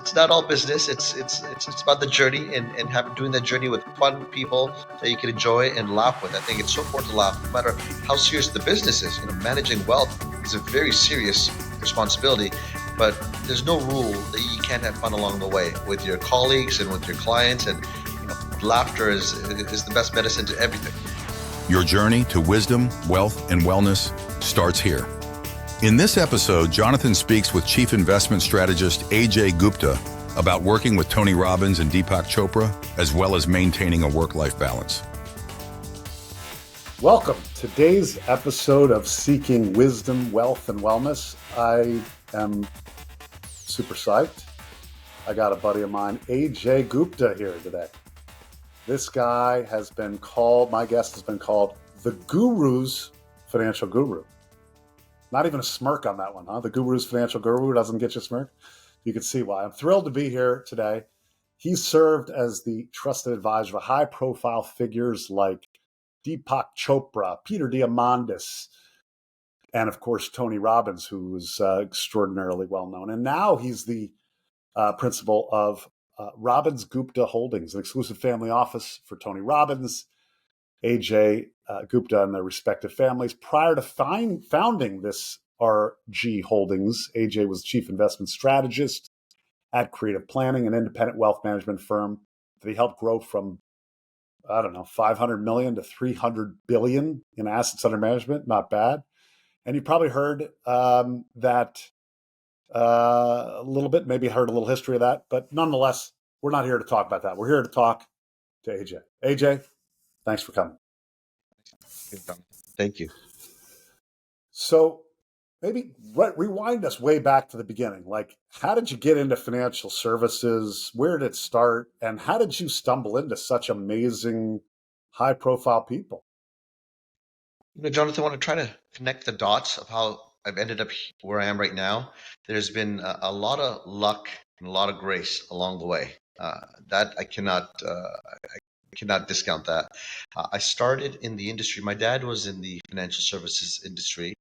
it's not all business. It's about the journey and doing that journey with fun people that you can enjoy and laugh with. I think it's so important to laugh, no matter how serious the business is. Managing wealth is a very serious responsibility, but there's no rule that you can't have fun along the way with your colleagues and with your clients. And laughter is the best medicine to everything. Your journey to wisdom, wealth, and wellness starts here. In this episode, Jonathan speaks with Chief Investment Strategist Ajay Gupta about working with Tony Robbins and Deepak Chopra, as well as maintaining a work-life balance. Welcome to today's episode of Seeking Wisdom, Wealth, and Wellness. I am super psyched. I got a buddy of mine, Ajay Gupta, here today. This guy has been called, my guest has been called the Guru's Financial Guru. Not even a smirk on that one, huh? The Guru's Financial Guru doesn't get you a smirk. You can see why. I'm thrilled to be here today. He served as the trusted advisor of high-profile figures like Deepak Chopra, Peter Diamandis, and of course, Tony Robbins, who is extraordinarily well-known. And now he's the principal of Robbins Gupta Holdings, an exclusive family office for Tony Robbins, Ajay Gupta, and their respective families. Prior to founding this RG Holdings, Ajay was chief investment strategist at Creative Planning, an independent wealth management firm that he helped grow from, 500 million to 300 billion in assets under management. Not bad. And you probably heard that a little bit, maybe heard a little history of that, but nonetheless, we're not here to talk about that. We're here to talk to Ajay. Ajay, thanks for coming. Thank you. So maybe rewind us way back to the beginning. Like, how did you get into financial services? Where did it start? And how did you stumble into such amazing, high-profile people? Jonathan, I want to try to connect the dots of how I've ended up where I am right now. There's been a lot of luck and a lot of grace along the way. That I cannot discount that. I started in the industry. My dad was in the financial services industry.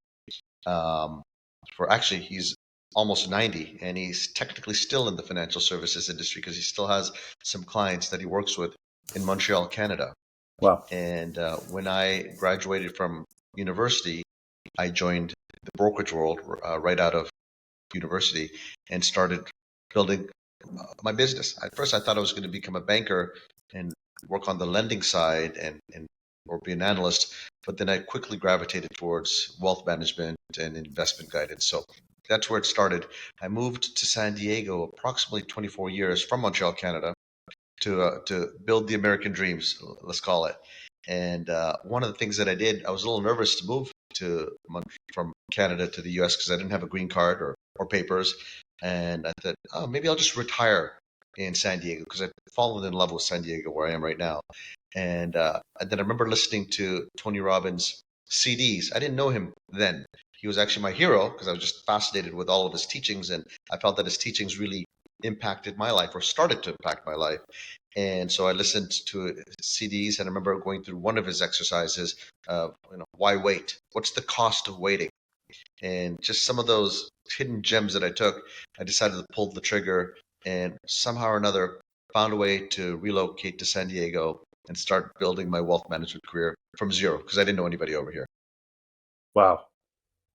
He's almost 90, and he's technically still in the financial services industry because he still has some clients that he works with in Montreal, Canada. Wow. And when I graduated from university, I joined the brokerage world right out of university and started building my business. At first, I thought I was going to become a banker and work on the lending side or be an analyst, but then I quickly gravitated towards wealth management and investment guidance. So that's where it started. I moved to San Diego approximately 24 years from Montreal, Canada, to build the American dreams, let's call it. And one of the things that I did, I was a little nervous to move from Canada to the U.S. because I didn't have a green card or papers. And I thought, maybe I'll just retire in San Diego because I've fallen in love with San Diego, where I am right now. And then I remember listening to Tony Robbins' CDs. I didn't know him then. He was actually my hero because I was just fascinated with all of his teachings, and I felt that his teachings really impacted my life or started to impact my life. And so I listened to his CDs, and I remember going through one of his exercises of, why wait? What's the cost of waiting? And just some of those hidden gems that I took, I decided to pull the trigger and somehow or another found a way to relocate to San Diego and start building my wealth management career from zero because I didn't know anybody over here. Wow.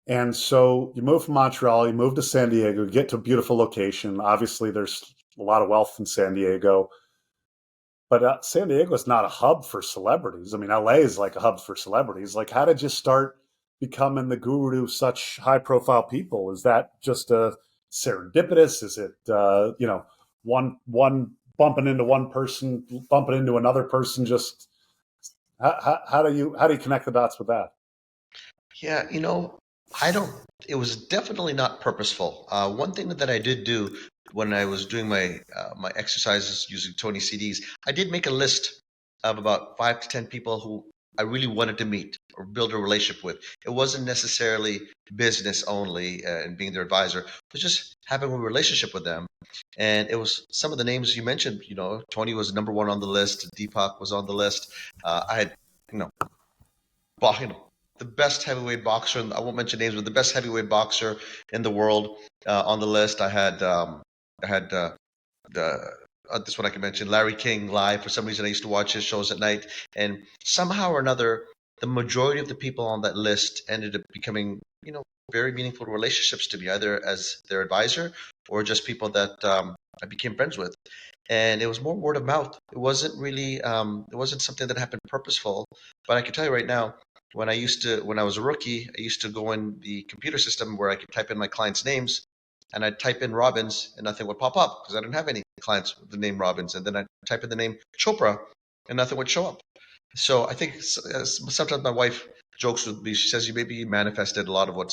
And so you moved from Montreal, you moved to San Diego, you get to a beautiful location. Obviously, there's a lot of wealth in San Diego. But San Diego is not a hub for celebrities. I mean, LA is like a hub for celebrities. Like, how did you start becoming the guru to such high-profile people? Is that just a serendipitous? Is it, one bumping into one person, bumping into another person? Just how do you connect the dots with that? Yeah, it was definitely not purposeful. One thing that I did do when I was doing my exercises using Tony CDs, I did make a list of about 5 to 10 people who I really wanted to meet or build a relationship with. It wasn't necessarily business only and being their advisor, but just having a relationship with them. And it was some of the names you mentioned. Tony was number one on the list. Deepak was on the list. I had, the best heavyweight boxer, and I won't mention names, but the best heavyweight boxer in the world on the list. I had this one I can mention, Larry King live. For some reason, I used to watch his shows at night, and somehow or another, the majority of the people on that list ended up becoming, very meaningful relationships to me, either as their advisor or just people that I became friends with. And it was more word of mouth. It wasn't really, it wasn't something that happened purposeful. But I can tell you right now, when I was a rookie, I used to go in the computer system where I could type in my clients' names, and I'd type in Robbins, and nothing would pop up because I didn't have any clients with the name Robbins. And then I'd type in the name Chopra, and nothing would show up. So I think sometimes my wife jokes with me. She says you maybe manifested a lot of what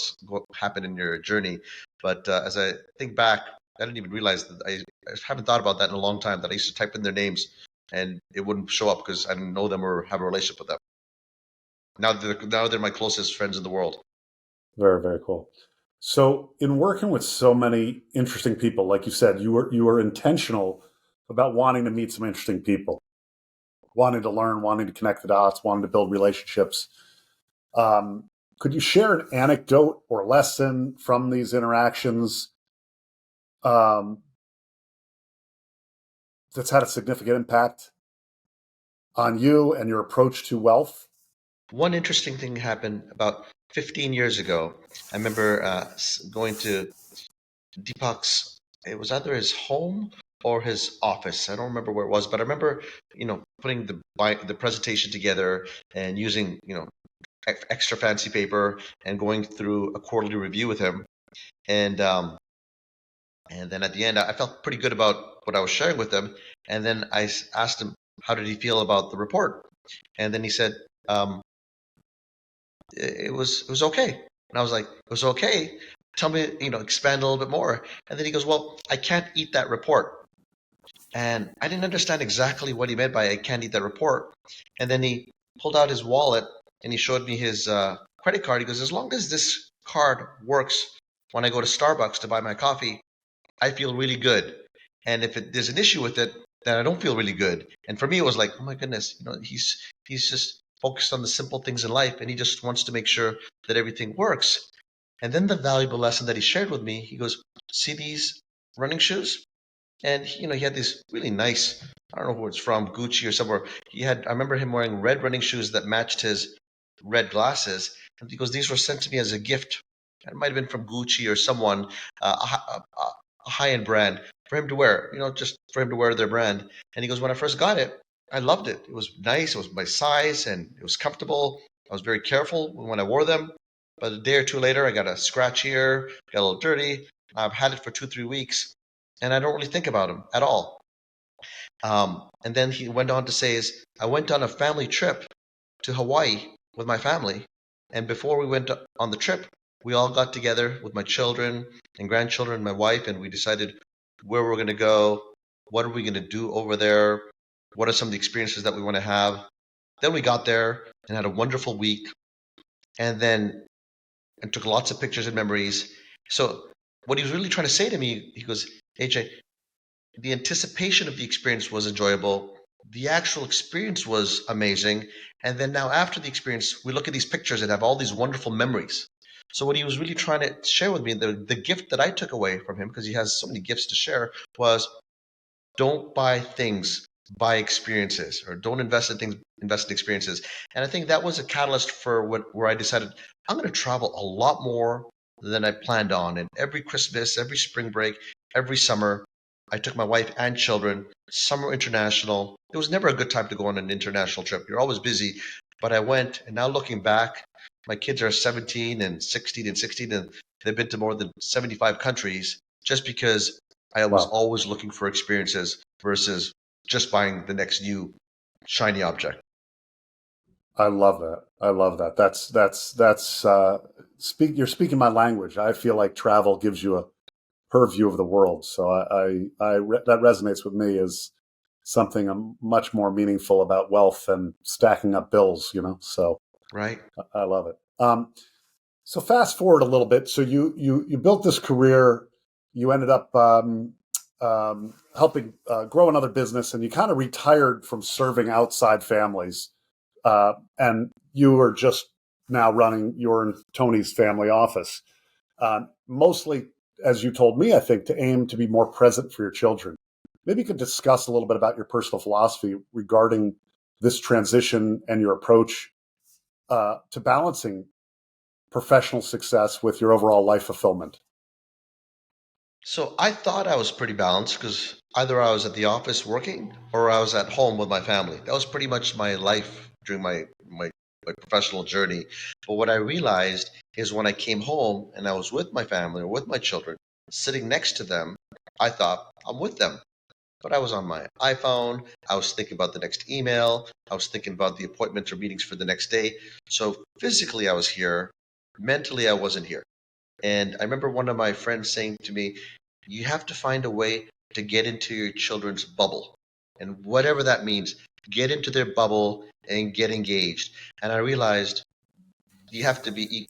happened in your journey. But as I think back, I didn't even realize that I haven't thought about that in a long time, that I used to type in their names and it wouldn't show up because I didn't know them or have a relationship with them. Now they're my closest friends in the world. Very, very cool. So in working with so many interesting people, like you said, you were intentional about wanting to meet some interesting people, wanting to learn, wanting to connect the dots, wanting to build relationships. Could you share an anecdote or lesson from these interactions that's had a significant impact on you and your approach to wealth? One interesting thing happened about 15 years ago. I remember going to Deepak's, it was either his home or his office. I don't remember where it was, but I remember, putting the presentation together and using, extra fancy paper and going through a quarterly review with him. And then at the end, I felt pretty good about what I was sharing with him. And then I asked him, how did he feel about the report? And then he said, it was okay. And I was like, it was okay. Tell me, expand a little bit more. And then he goes, well, I can't eat that report. And I didn't understand exactly what he meant by I can't eat that report. And then he pulled out his wallet and he showed me his credit card. He goes, as long as this card works when I go to Starbucks to buy my coffee, I feel really good. And if there's an issue with it, then I don't feel really good. And for me, it was like, oh my goodness, he's just focused on the simple things in life, and he just wants to make sure that everything works. And then the valuable lesson that he shared with me, he goes, see these running shoes? And he had these really nice, I don't know who it's from, Gucci or somewhere. I remember him wearing red running shoes that matched his red glasses. And he goes, these were sent to me as a gift. It might have been from Gucci or someone, a high-end brand for him to wear, just for him to wear their brand. And he goes, when I first got it, I loved it. It was nice. It was my size and it was comfortable. I was very careful when I wore them. But a day or two later, I got a scratch here, got a little dirty. I've had it for 2-3 weeks and I don't really think about them at all. And then he went on to say, I went on a family trip to Hawaii with my family. And before we went on the trip, we all got together with my children and grandchildren and my wife, and we decided where we're going to go, what are we going to do over there, what are some of the experiences that we want to have. Then we got there and had a wonderful week, and took lots of pictures and memories. So what he was really trying to say to me, he goes, AJ, the anticipation of the experience was enjoyable. The actual experience was amazing. And then now after the experience, we look at these pictures and have all these wonderful memories. So what he was really trying to share with me, the gift that I took away from him, because he has so many gifts to share, was don't buy things, buy experiences, or don't invest in things, invest in experiences. And I think that was a catalyst for where I decided I'm going to travel a lot more than I planned on. And every Christmas, every spring break, every summer, I took my wife and children, summer international. It was never a good time to go on an international trip. You're always busy. But I went, and now looking back, my kids are 17 and 16 and 16, and they've been to more than 75 countries just because I was always looking for experiences versus just buying the next new shiny object. I love that. I love that. You're speaking my language. I feel like travel gives you a purview of the world. So that resonates with me as something much more meaningful about wealth than stacking up bills, so right. I love it. So fast forward a little bit. So you built this career, you ended up helping grow another business, and you kind of retired from serving outside families. And you were just now running your and Tony's family office, mostly, as you told me, I think, to aim to be more present for your children. maybe you could discuss a little bit about your personal philosophy regarding this transition and your approach to balancing professional success with your overall life fulfillment. So I thought I was pretty balanced because either I was at the office working or I was at home with my family. That was pretty much my life during my professional journey. But what I realized is when I came home and I was with my family or with my children, sitting next to them, I thought I'm with them. But I was on my iPhone. I was thinking about the next email. I was thinking about the appointments or meetings for the next day. So physically I was here. Mentally I wasn't here. And I remember one of my friends saying to me, you have to find a way to get into your children's bubble. And whatever that means, get into their bubble and get engaged. And I realized you have to be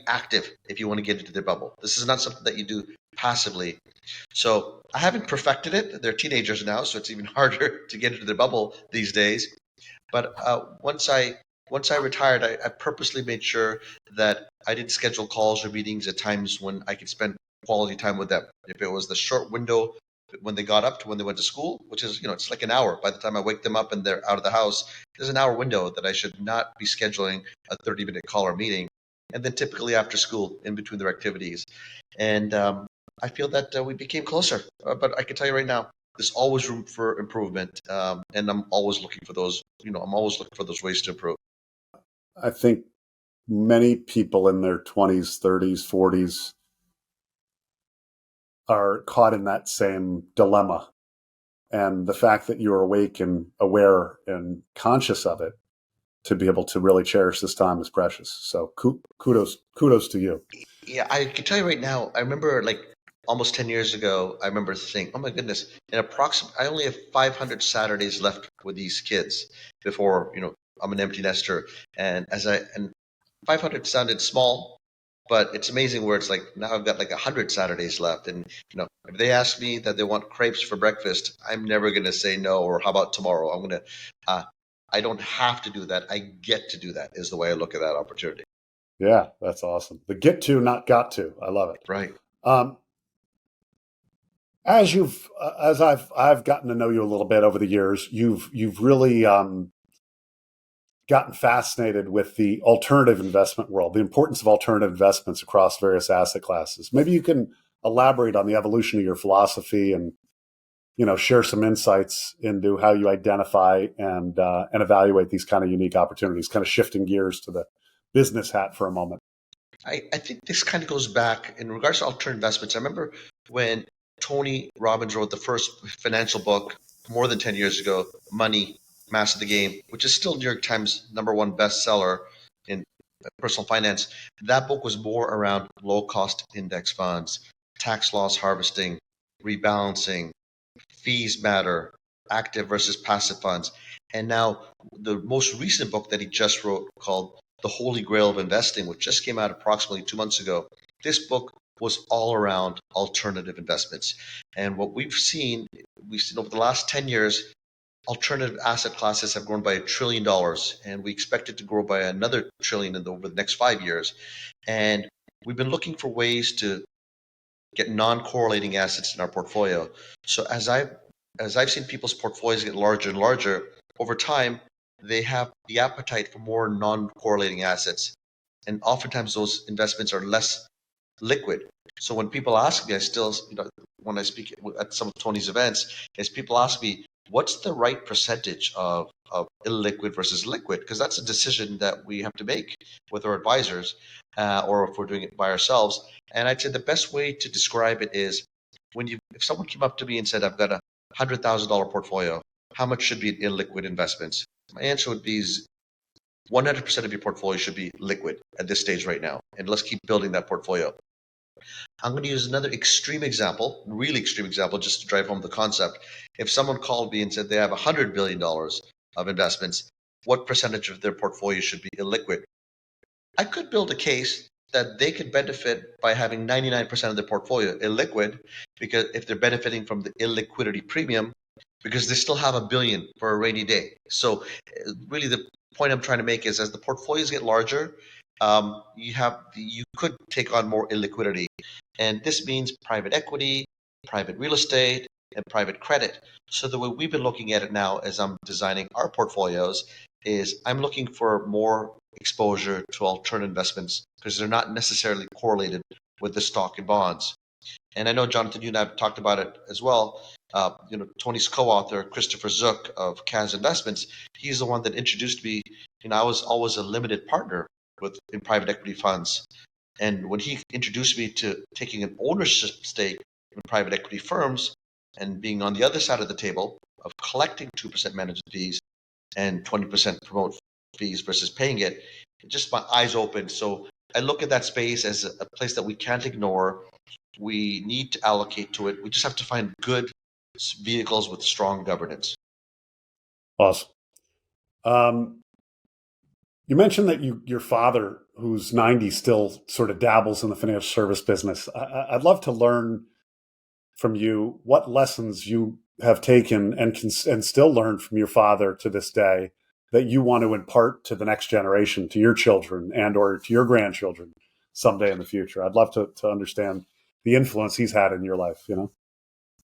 active if you want to get into their bubble. This is not something that you do passively. So I haven't perfected it. They're teenagers now, so it's even harder to get into their bubble these days. But once I retired, I purposely made sure that I didn't schedule calls or meetings at times when I could spend quality time with them. If it was the short window when they got up to when they went to school, which is, it's like an hour. By the time I wake them up and they're out of the house, there's an hour window that I should not be scheduling a 30-minute call or meeting. And then typically after school, in between their activities. And I feel that we became closer. But I can tell you right now, there's always room for improvement. And I'm always looking for those, ways to improve. I think many people in their 20s, 30s, 40s are caught in that same dilemma. And the fact that you're awake and aware and conscious of it to be able to really cherish this time is precious. So kudos to you. Yeah, I can tell you right now, I remember like almost 10 years ago, I remember saying, oh my goodness, I only have 500 Saturdays left with these kids before, I'm an empty nester. And 500 sounded small, but it's amazing where it's like now I've got like 100 Saturdays left. And, if they ask me that they want crepes for breakfast, I'm never going to say no, or how about tomorrow? I'm going to, I don't have to do that. I get to do that is the way I look at that opportunity. Yeah, that's awesome. The get to, not got to. I love it. Right. As I've gotten to know you a little bit over the years, you've really gotten fascinated with the alternative investment world, the importance of alternative investments across various asset classes. Maybe you can elaborate on the evolution of your philosophy and share some insights into how you identify and evaluate these kind of unique opportunities. Kind of shifting gears to the business hat for a moment. I think this kind of goes back in regards to alternative investments. I remember when Tony Robbins wrote the first financial book more than 10 years ago, Money, Master the Game, which is still New York Times #1 bestseller in personal finance. That book was more around low-cost index funds, tax loss harvesting, rebalancing, fees matter, active versus passive funds. And now the most recent book that he just wrote called The Holy Grail of Investing, which just came out approximately 2 months ago. This book was all around alternative investments. And what we've seen over the last 10 years, alternative asset classes have grown by $1 trillion, and we expect it to grow by another $1 trillion over the next 5 years. And we've been looking for ways to get non-correlating assets in our portfolio. So as I've seen people's portfolios get larger and larger over time, they have the appetite for more non-correlating assets, and oftentimes those investments are less liquid. So when people ask me, I still, when I speak at some of Tony's events, is people ask me, what's the right percentage of illiquid versus liquid? Because that's a decision that we have to make with our advisors, or if we're doing it by ourselves. And I'd say the best way to describe it is if someone came up to me and said, I've got a $100,000 portfolio, how much should be in illiquid investments? My answer would be 100% of your portfolio should be liquid at this stage right now. And let's keep building that portfolio. I'm going to use another extreme example, really extreme example, just to drive home the concept. If someone called me and said they have $100 billion of investments, what percentage of their portfolio should be illiquid? I could build a case that they could benefit by having 99% of their portfolio illiquid, because if they're benefiting from the illiquidity premium, because they still have $1 billion for a rainy day. So really the point I'm trying to make is as the portfolios get larger, you could take on more illiquidity. And this means private equity, private real estate, and private credit. So the way we've been looking at it now as I'm designing our portfolios is I'm looking for more exposure to alternative investments because they're not necessarily correlated with the stock and bonds. And I know, Jonathan, you and I have talked about it as well. Tony's co-author, Christopher Zook of Kaz Investments, he's the one that introduced me. I was always a limited partner in private equity funds. And when he introduced me to taking an ownership stake in private equity firms and being on the other side of the table of collecting 2% management fees and 20% promote fees versus paying it, just my eyes opened. So I look at that space as a place that we can't ignore. We need to allocate to it. We just have to find good vehicles with strong governance. Awesome. You mentioned that your father, who's 90, still sort of dabbles in the financial service business. I'd love to learn from you what lessons you have taken and still learn from your father to this day that you want to impart to the next generation, to your children and or to your grandchildren someday in the future. I'd love to understand the influence he's had in your life,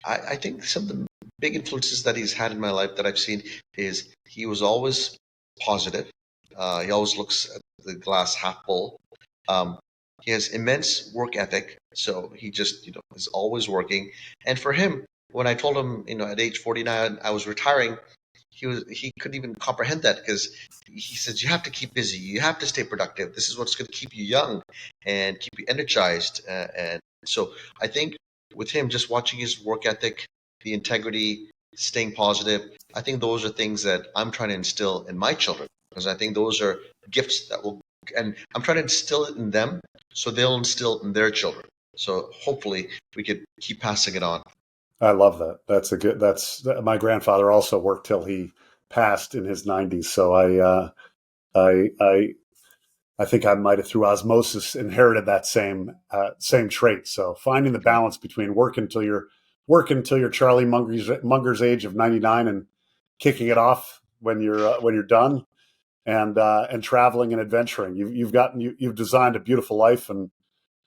I think some of the big influences that he's had in my life that I've seen is he was always positive. He always looks at the glass half full. He has immense work ethic, so he just is always working. And for him, when I told him at age 49 I was retiring, he couldn't even comprehend that because he says you have to keep busy, you have to stay productive. This is what's going to keep you young and keep you energized. And so I think with him, just watching his work ethic, the integrity, staying positive, I think those are things that I'm trying to instill in my children because I think those are gifts and I'm trying to instill it in them so they'll instill in their children. So hopefully we could keep passing it on. I love that. That's my grandfather also worked till he passed in his 90s. So I think I might have through osmosis inherited that same trait. So finding the balance between working till you're Charlie Munger's age of 99 and kicking it off when you're done and traveling and adventuring. You've designed a beautiful life and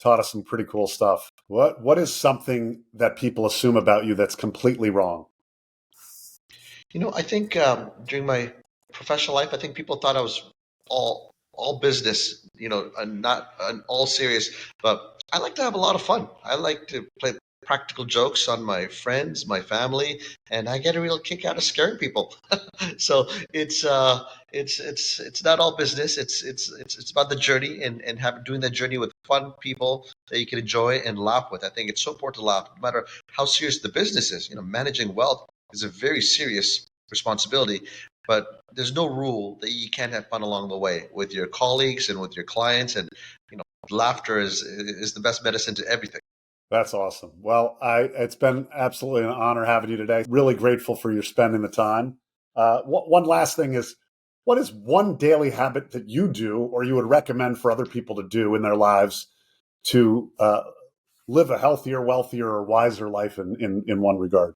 taught us some pretty cool stuff. What is something that people assume about you that's completely wrong? I think during my professional life, I think people thought I was all business, and not all serious. But I like to have a lot of fun. I like to play practical jokes on my friends, my family, and I get a real kick out of scaring people. So it's not all business. It's about the journey and doing that journey with fun people that you can enjoy and laugh with. I think it's so important to laugh, no matter how serious the business is. Managing wealth is a very serious responsibility, but there's no rule that you can't have fun along the way with your colleagues and with your clients. And laughter is the best medicine to everything. That's awesome. Well, it's been absolutely an honor having you today. Really grateful for your spending the time. One last thing is, what is one daily habit that you do or you would recommend for other people to do in their lives to live a healthier, wealthier, or wiser life in one regard?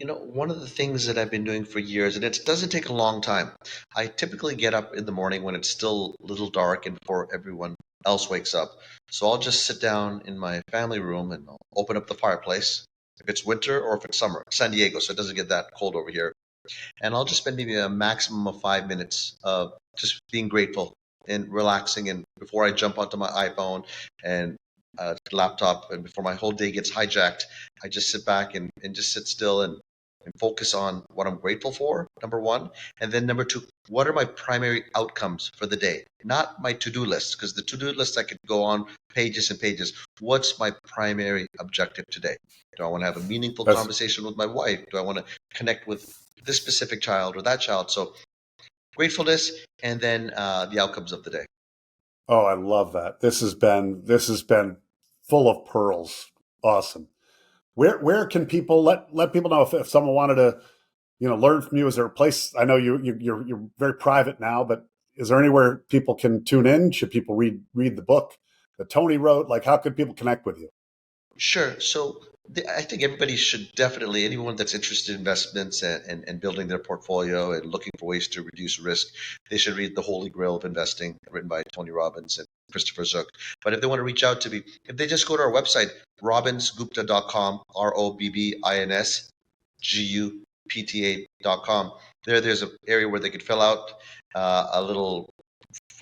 One of the things that I've been doing for years, and it doesn't take a long time. I typically get up in the morning when it's still a little dark and before everyone else wakes up. So I'll just sit down in my family room and I'll open up the fireplace. If it's winter or if it's summer, San Diego, so it doesn't get that cold over here. And I'll just spend maybe a maximum of 5 minutes of just being grateful and relaxing. And before I jump onto my iPhone and laptop and before my whole day gets hijacked, I just sit back and just sit still and focus on what I'm grateful for, number one. And then number two, what are my primary outcomes for the day? Not my to-do list, because the to-do list I could go on pages and pages. What's my primary objective today? Do I want to have a meaningful conversation with my wife? Do I want to connect with this specific child or that child? So gratefulness and then the outcomes of the day. Oh, I love that. This has been full of pearls. Awesome. Where can people let people know if someone wanted to, learn from you? Is there a place? I know you're very private now, but is there anywhere people can tune in? Should people read the book that Tony wrote? Like, how could people connect with you? Sure. So I think everybody should definitely, anyone that's interested in investments and building their portfolio and looking for ways to reduce risk, they should read The Holy Grail of Investing, written by Tony Robbins. And Christopher Zook. But if they want to reach out to me, if they just go to our website, robbinsgupta.com, ROBBINSGUPTA.com, there's an area where they could fill out a little,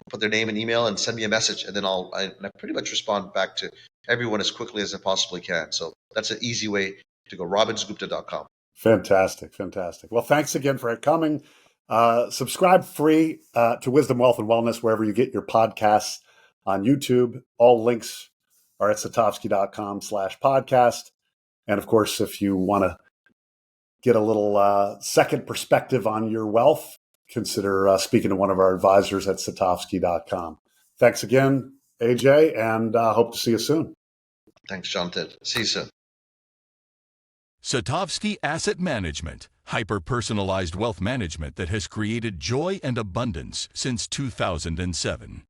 put their name and email and send me a message, and then I pretty much respond back to everyone as quickly as I possibly can. So that's an easy way to go, robbinsgupta.com. Fantastic. Well, thanks again for coming. Subscribe free to Wisdom, Wealth, and Wellness wherever you get your podcasts on YouTube. All links are at satovsky.com/podcast. And of course, if you want to get a little second perspective on your wealth, consider speaking to one of our advisors at satovsky.com. Thanks again, AJ, and hope to see you soon. Thanks, Jonathan. See you soon. Satovsky Asset Management, hyper-personalized wealth management that has created joy and abundance since 2007.